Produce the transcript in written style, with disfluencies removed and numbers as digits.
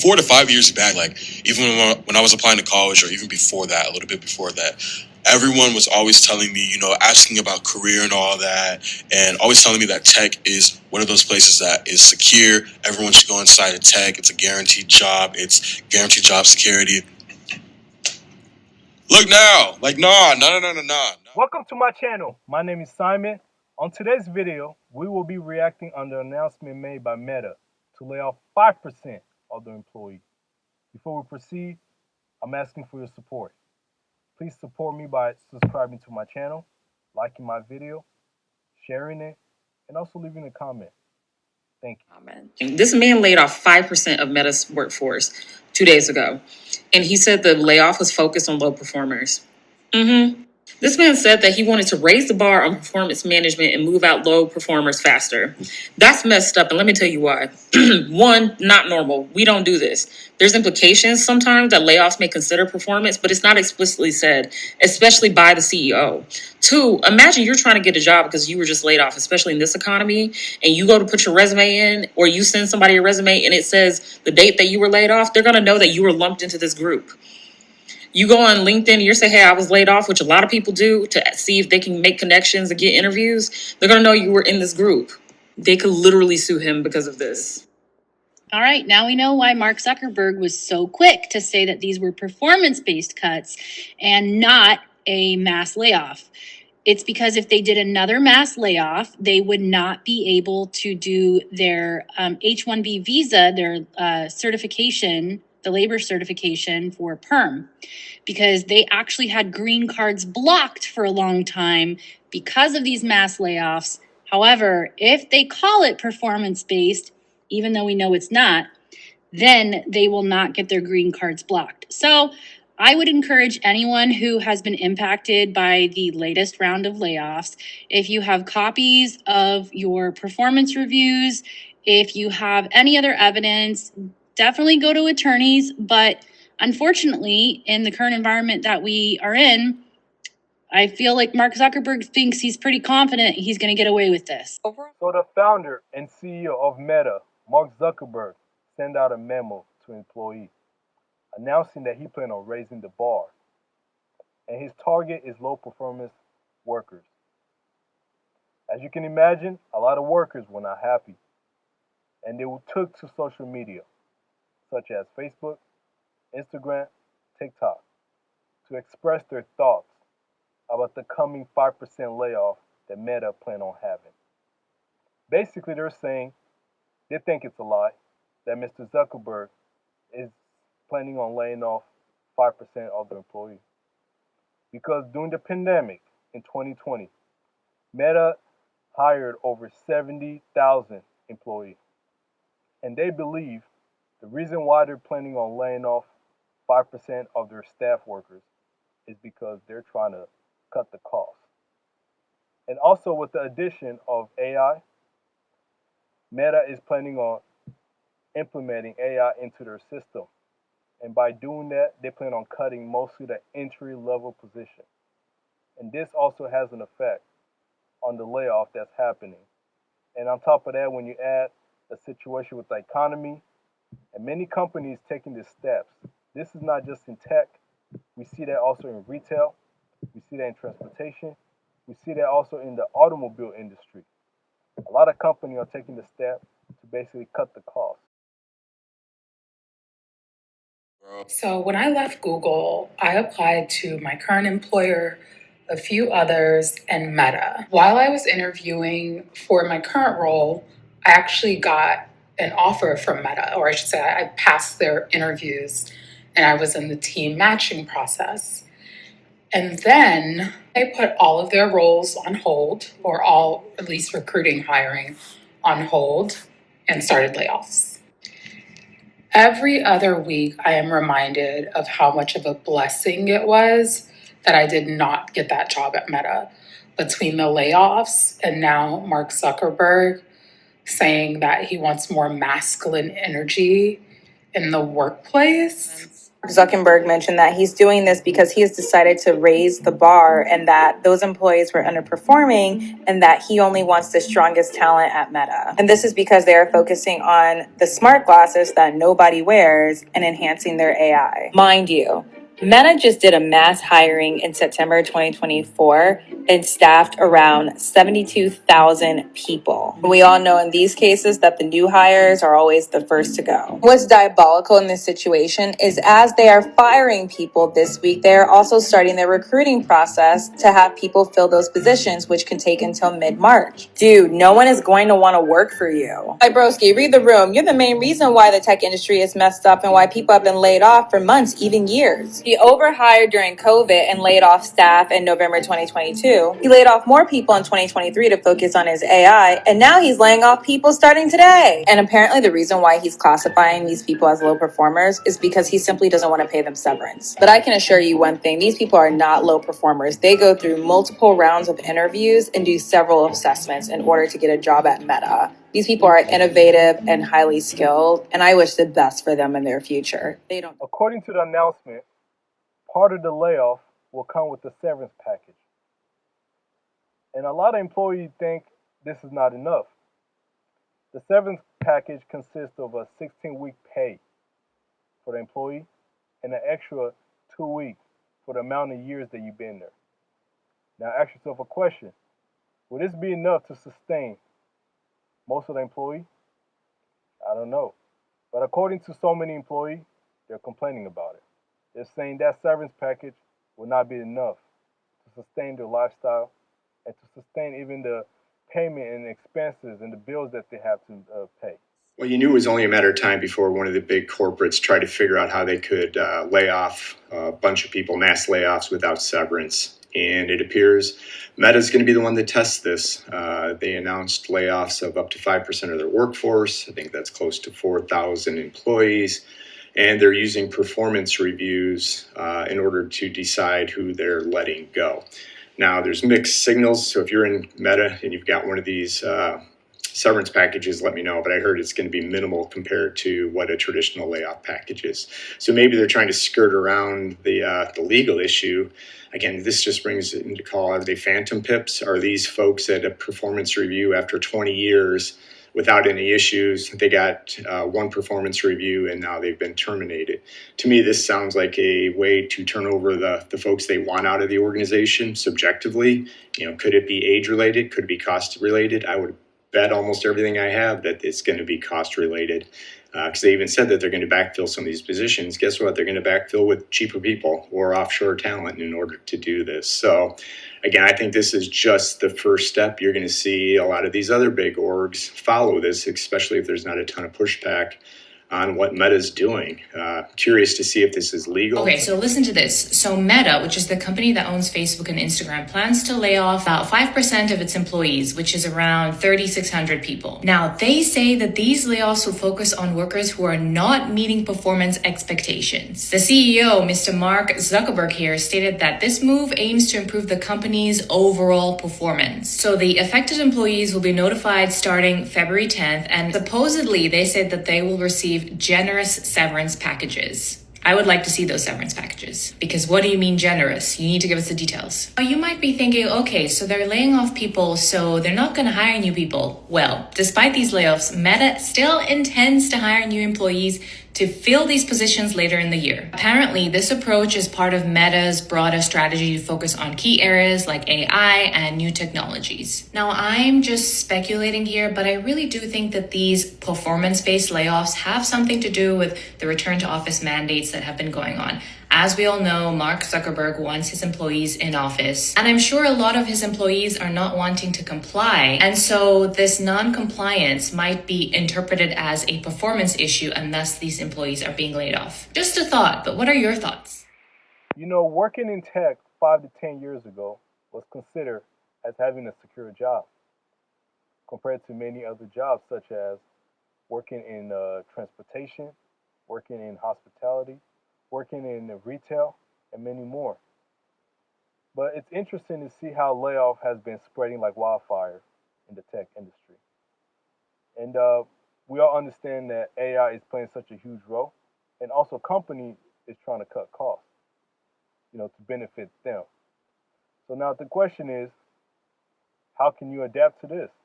4 to 5 years back, like even when I was applying to college, or even before that, a little bit before that, everyone was always telling me, asking about career and all that, and always telling me that tech is one of those places that is secure. Everyone should go inside of tech. It's a guaranteed job. It's guaranteed job security. Look now, like nah, no, no, no, no, no. Welcome to my channel. My name is Simon. On today's video, we will be reacting on the announcement made by Meta to lay off 5% of their employees. Before we proceed, I'm asking for your support. Please support me by subscribing to my channel, liking my video, sharing it, and also leaving a comment. Thank you. This man laid off 5% of Meta's workforce 2 days ago, and he said the layoff was focused on low performers. This man said that he wanted to raise the bar on performance management and move out low performers faster. That's messed up, and let me tell you why. One, not normal. We don't do this. There's implications sometimes that layoffs may consider performance, but it's not explicitly said, especially by the CEO. Two, imagine you're trying to get a job because you were just laid off, especially in this economy, and you go to put your resume in, or you send somebody a resume and it says the date that you were laid off. They're going to know that you were lumped into this group. You go on LinkedIn and you say, hey, I was laid off, which a lot of people do to see if they can make connections and get interviews. They're going to know you were in this group. They could literally sue him because of this. All right, now we know why Mark Zuckerberg was so quick to say that these were performance-based cuts and not a mass layoff. It's because if they did another mass layoff, they would not be able to do their H-1B visa, their certification, the labor certification for perm, because they actually had green cards blocked for a long time because of these mass layoffs. However, if they call it performance-based, even though we know it's not, then they will not get their green cards blocked. So I would encourage anyone who has been impacted by the latest round of layoffs, if you have copies of your performance reviews, if you have any other evidence, definitely go to attorneys. But unfortunately, in the current environment that we are in, I feel like Mark Zuckerberg thinks he's pretty confident he's going to get away with this. So the founder and CEO of Meta, Mark Zuckerberg, sent out a memo to employees announcing that he planned on raising the bar, and his target is low performance workers. As you can imagine, a lot of workers were not happy, and they took to social media such as Facebook, Instagram, TikTok to express their thoughts about the coming 5% layoff that Meta plan on having. Basically, they're saying they think it's a lie that Mr. Zuckerberg is planning on laying off 5% of their employees. Because during the pandemic in 2020, Meta hired over 70,000 employees. And they believe the reason why they're planning on laying off 5% of their staff workers is because they're trying to cut the cost. And also with the addition of AI, Meta is planning on implementing AI into their system. And by doing that, they plan on cutting mostly the entry-level position. And this also has an effect on the layoff that's happening. And on top of that, when you add a situation with the economy and many companies taking these steps, this is not just in tech. We see that also in retail. We see that in transportation. We see that also in the automobile industry. A lot of companies are taking the step to basically cut the cost. So when I left Google, I applied to my current employer, a few others, and Meta. While I was interviewing for my current role, I actually got an offer from Meta, or I should say I passed their interviews and I was in the team matching process. And then they put all of their roles on hold, or all, at least recruiting, hiring on hold, and started layoffs. Every other week, I am reminded of how much of a blessing it was that I did not get that job at Meta. Between the layoffs and now Mark Zuckerberg saying that he wants more masculine energy in the workplace, Zuckerberg mentioned that he's doing this because he has decided to raise the bar and that those employees were underperforming and that he only wants the strongest talent at Meta. And this is because they are focusing on the smart glasses that nobody wears and enhancing their AI. Mind you, Meta just did a mass hiring in September 2024 and staffed around 72,000 people. We all know in these cases that the new hires are always the first to go. What's diabolical in this situation is as they are firing people this week, they are also starting their recruiting process to have people fill those positions, which can take until mid-March. Dude, no one is going to want to work for you. Hi, broski, read the room. You're the main reason why the tech industry is messed up and why people have been laid off for months, even years. He overhired during COVID and laid off staff in November 2022. He laid off more people in 2023 to focus on his AI, and now he's laying off people starting today. And apparently the reason why he's classifying these people as low performers is because he simply doesn't want to pay them severance. But I can assure you one thing, these people are not low performers. They go through multiple rounds of interviews and do several assessments in order to get a job at Meta. These people are innovative and highly skilled, and I wish the best for them in their future. They don't. According to the announcement, part of the layoff will come with the severance package. And a lot of employees think this is not enough. The severance package consists of a 16-week pay for the employee and an extra 2 weeks for the amount of years that you've been there. Now ask yourself a question. Will this be enough to sustain most of the employees? I don't know. But according to so many employees, they're complaining about it. They're saying that severance package will not be enough to sustain their lifestyle and to sustain even the payment and expenses and the bills that they have to pay. Well, you knew it was only a matter of time before one of the big corporates tried to figure out how they could lay off a bunch of people, mass layoffs without severance. And it appears Meta's going to be the one that tests this. They announced layoffs of up to 5% of their workforce. I think that's close to 4,000 employees. And they're using performance reviews in order to decide who they're letting go. Now, there's mixed signals. So if you're in Meta and you've got one of these severance packages, let me know. But I heard it's going to be minimal compared to what a traditional layoff package is. So maybe they're trying to skirt around the legal issue. Again, this just brings it into call, are they phantom pips? Are these folks at a performance review after 20 years without any issues? They got one performance review and now they've been terminated. To me, this sounds like a way to turn over the folks they want out of the organization subjectively. Could it be age related? Could it be cost related? I would bet almost everything I have that it's going to be cost related. Because they even said that they're going to backfill some of these positions. Guess what? They're going to backfill with cheaper people or offshore talent in order to do this. So again, I think this is just the first step. You're going to see a lot of these other big orgs follow this, especially if there's not a ton of pushback on what Meta's doing. Curious to see if this is legal. Okay, so listen to this. So Meta, which is the company that owns Facebook and Instagram, plans to lay off about 5% of its employees, which is around 3,600 people. Now, they say that these layoffs will focus on workers who are not meeting performance expectations. The CEO, Mr. Mark Zuckerberg here, stated that this move aims to improve the company's overall performance. So the affected employees will be notified starting February 10th, and supposedly they said that they will receive generous severance packages. I would like to see those severance packages, because what do you mean generous? You need to give us the details. You might be thinking, okay, so they're laying off people, so they're not going to hire new people. Well, despite these layoffs, Meta still intends to hire new employees to fill these positions later in the year. Apparently, this approach is part of Meta's broader strategy to focus on key areas like AI and new technologies. Now, I'm just speculating here, but I really do think that these performance-based layoffs have something to do with the return to office mandates that have been going on. As we all know, Mark Zuckerberg wants his employees in office, and I'm sure a lot of his employees are not wanting to comply. And so this non-compliance might be interpreted as a performance issue, and thus these employees are being laid off. Just a thought, but what are your thoughts? Working in tech 5 to 10 years ago was considered as having a secure job compared to many other jobs, such as working in transportation, working in hospitality, working in retail, and many more. But it's interesting to see how layoff has been spreading like wildfire in the tech industry. And we all understand that AI is playing such a huge role. And also companies is trying to cut costs, to benefit them. So now the question is, how can you adapt to this?